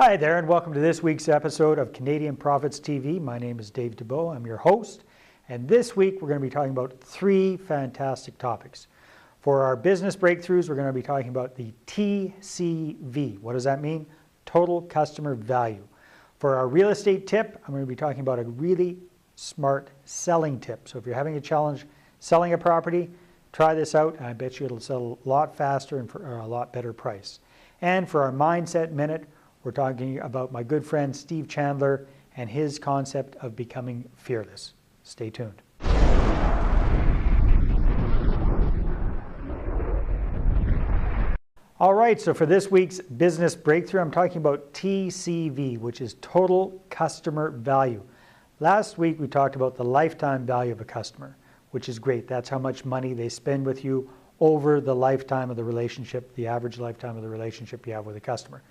Hi there, and welcome to this week's episode of Canadian Profits TV. My name is Dave Dubeau. I'm your host, and this week we're going to be talking about three fantastic topics. For our business breakthroughs, we're going to be talking about the TCV. What does that mean? Total Customer Value. For our real estate tip, I'm going to be talking about a really smart selling tip. So if you're having a challenge selling a property, try this out, and I bet you it'll sell a lot faster and for a lot better price. And for our Mindset Minute, we're talking about my good friend Steve Chandler and his concept of becoming fearless. Stay tuned. All right, so for this week's business breakthrough, I'm talking about TCV, which is Total Customer Value. Last week we talked about the lifetime value of a customer, which is great. That's how much money they spend with you over the lifetime of the relationship, the average lifetime of the relationship you have with a customer.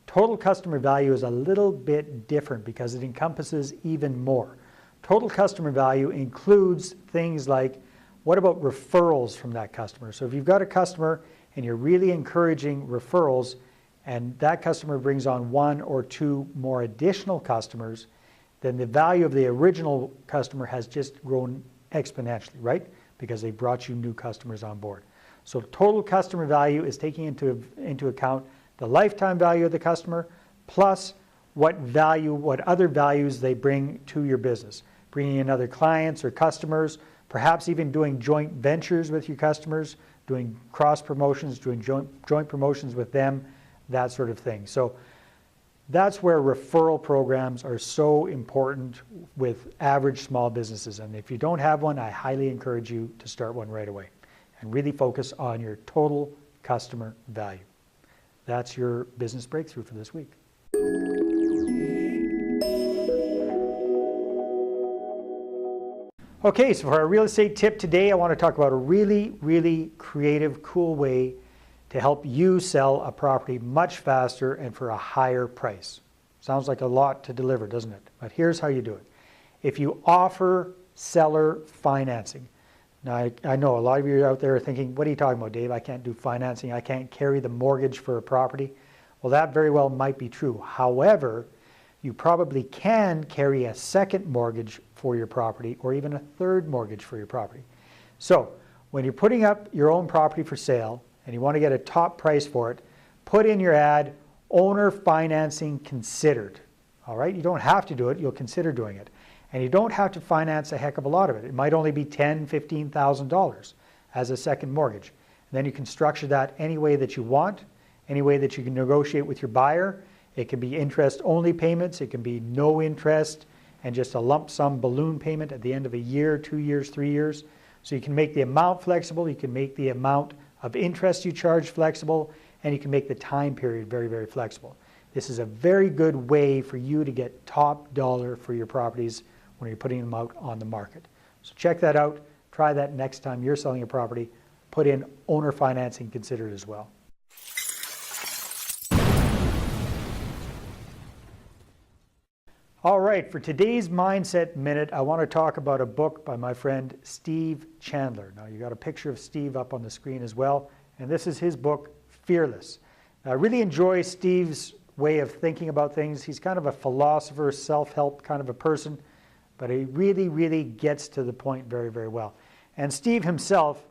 Total customer value is a little bit different because it encompasses even more. Total customer value includes things like, what about referrals from that customer? So if you've got a customer and you're really encouraging referrals and that customer brings on one or two more additional customers, then the value of the original customer has just grown exponentially, right? Because they brought you new customers on board. So total customer value is taking into account the lifetime value of the customer, plus what other values they bring to your business. Bringing in other clients or customers, perhaps even doing joint ventures with your customers, doing cross promotions, doing joint promotions with them, that sort of thing. So that's where referral programs are so important with average small businesses. And if you don't have one, I highly encourage you to start one right away and really focus on your total customer value. That's your business breakthrough for this week. Okay, so for our real estate tip today, I want to talk about a really, really creative, cool way to help you sell a property much faster and for a higher price. Sounds like a lot to deliver, doesn't it? But here's how you do it. If you offer seller financing. Now, I know a lot of you out there are thinking, what are you talking about, Dave? I can't do financing. I can't carry the mortgage for a property. Well, that very well might be true. However, you probably can carry a second mortgage for your property or even a third mortgage for your property. So when you're putting up your own property for sale and you want to get a top price for it, put in your ad, owner financing considered. All right, you don't have to do it. You'll consider doing it. And you don't have to finance a heck of a lot of it. It might only be $10,000, $15,000 as a second mortgage. And then you can structure that any way that you want, any way that you can negotiate with your buyer. It can be interest-only payments. It can be no interest and just a lump sum balloon payment at the end of a year, 2 years, 3 years. So you can make the amount flexible. You can make the amount of interest you charge flexible, and you can make the time period very, very flexible. This is a very good way for you to get top dollar for your properties when you're putting them out on the market. So check that out. Try that next time you're selling a property. Put in owner financing considered as well. All right, for today's Mindset Minute, I want to talk about a book by my friend Steve Chandler. Now, you got a picture of Steve up on the screen as well, and this is his book, Fearless. Now, I really enjoy Steve's way of thinking about things. He's kind of a philosopher, self-help kind of a person, but he really, really gets to the point very, very well. And Steve himself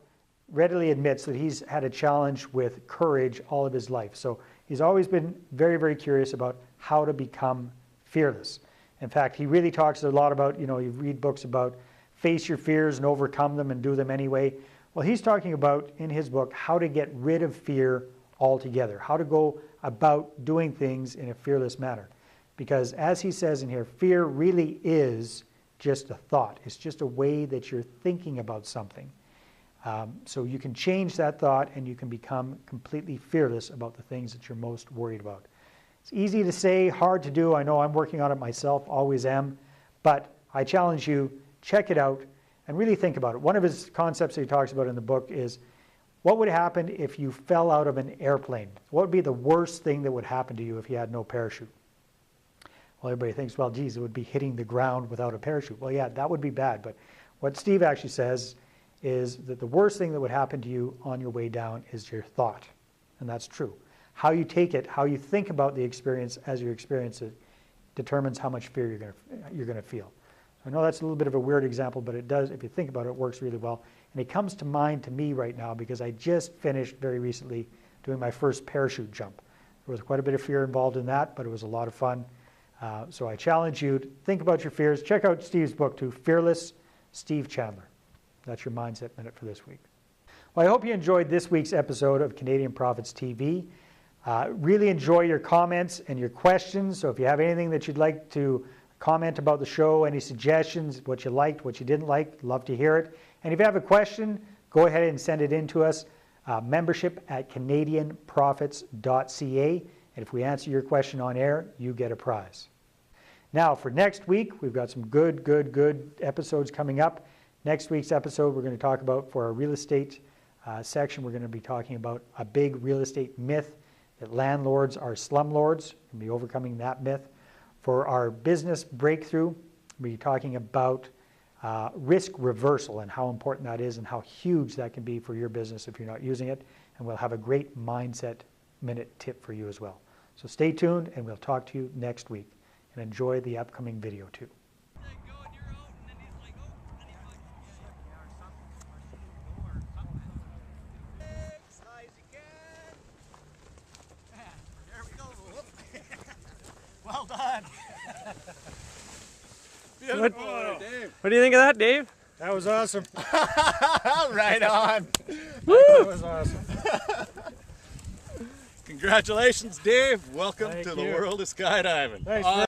readily admits that he's had a challenge with courage all of his life. So he's always been very, very curious about how to become fearless. In fact, he really talks a lot about, you read books about face your fears and overcome them and do them anyway. Well, he's talking about, in his book, how to get rid of fear altogether, how to go about doing things in a fearless manner. Because as he says in here, fear really is just a thought. It's just a way that you're thinking about something. So you can change that thought and you can become completely fearless about the things that you're most worried about. It's easy to say, hard to do. I know I'm working on it myself, always am. But I challenge you, check it out and really think about it. One of his concepts that he talks about in the book is, what would happen if you fell out of an airplane? What would be the worst thing that would happen to you if you had no parachute? Well, everybody thinks, well, geez, it would be hitting the ground without a parachute. Well, yeah, that would be bad. But what Steve actually says is that the worst thing that would happen to you on your way down is your thought. And that's true. how you take it, how you think about the experience as you experience it, determines how much fear you're going to feel. So I know that's a little bit of a weird example, but it does, if you think about it, it works really well. And it comes to mind to me right now because I just finished very recently doing my first parachute jump. There was quite a bit of fear involved in that, but it was a lot of fun. So I challenge you to think about your fears. Check out Steve's book too, Fearless, Steve Chandler. That's your Mindset Minute for this week. Well, I hope you enjoyed this week's episode of Canadian Profits TV. Really enjoy your comments and your questions. So if you have anything that you'd like to comment about the show, any suggestions, what you liked, what you didn't like, love to hear it. And if you have a question, go ahead and send it in to us, membership@canadianprofits.ca. And if we answer your question on air, you get a prize. Now for next week, we've got some good episodes coming up. Next week's episode, we're going to talk about, for our real estate section, we're going to be talking about a big real estate myth, that landlords are slumlords, and be overcoming that myth. For our business breakthrough, we'll be talking about risk reversal and how important that is and how huge that can be for your business if you're not using it. And we'll have a great Mindset Minute tip for you as well. So stay tuned, and we'll talk to you next week. And enjoy the upcoming video too. Well done. What do you think of that, Dave? That was awesome. Right on. That was awesome. Congratulations, Dave. Welcome Thank to the you. world of skydiving. Thanks very